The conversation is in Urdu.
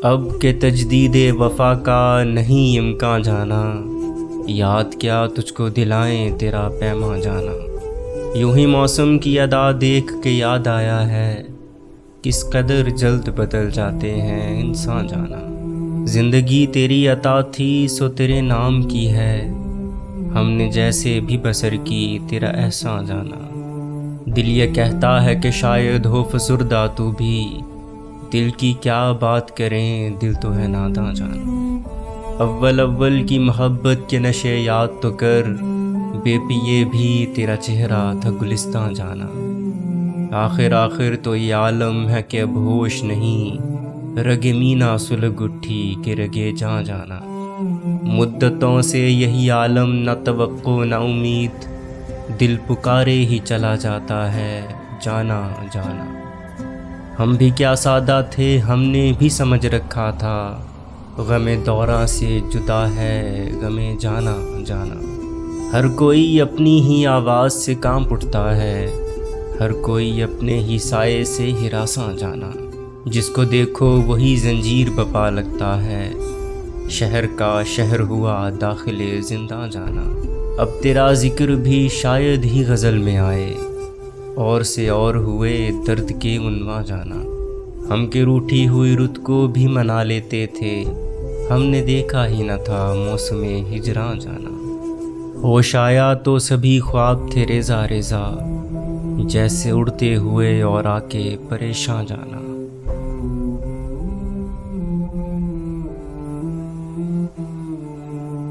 اب کہ تجدید وفا کا نہیں امکان جانا، یاد کیا تجھ کو دلائیں تیرا پیما جانا۔ یوں ہی موسم کی ادا دیکھ کے یاد آیا ہے، کس قدر جلد بدل جاتے ہیں انسان جانا۔ زندگی تیری عطا تھی سو تیرے نام کی ہے، ہم نے جیسے بھی بسر کی تیرا احسان جانا۔ دل یہ کہتا ہے کہ شاید ہو فسردہ تو بھی، دل کی کیا بات کریں دل تو ہے ناداں جانا۔ اول کی محبت کے نشے یاد تو کر، بے پیے بھی تیرا چہرہ تھا گلستان جانا۔ آخر تو یہ عالم ہے کہ اب ہوش نہیں، رگ مینا سلگ اٹھی کہ رگے جاں جانا۔ مدتوں سے یہی عالم نہ توقع نہ امید، دل پکارے ہی چلا جاتا ہے جانا جانا۔ ہم بھی کیا سادہ تھے، ہم نے بھی سمجھ رکھا تھا، غم دوراں سے جدا ہے غم جانا جانا۔ ہر کوئی اپنی ہی آواز سے کانپ اٹھتا ہے، ہر کوئی اپنے ہی سائے سے ہراساں جانا۔ جس کو دیکھو وہی زنجیر بپا لگتا ہے، شہر کا شہر ہوا داخل زنداں جانا۔ اب تیرا ذکر بھی شاید ہی غزل میں آئے، اور سے اور ہوئے درد کے عنواں جانا۔ ہم کے روٹھی ہوئی رت کو بھی منا لیتے تھے، ہم نے دیکھا ہی نہ تھا موسم ہجراں جانا۔ ہوش آیا تو سبھی خواب تھے ریزہ ریزہ، جیسے اڑتے ہوئے اور آ کے پریشاں جانا۔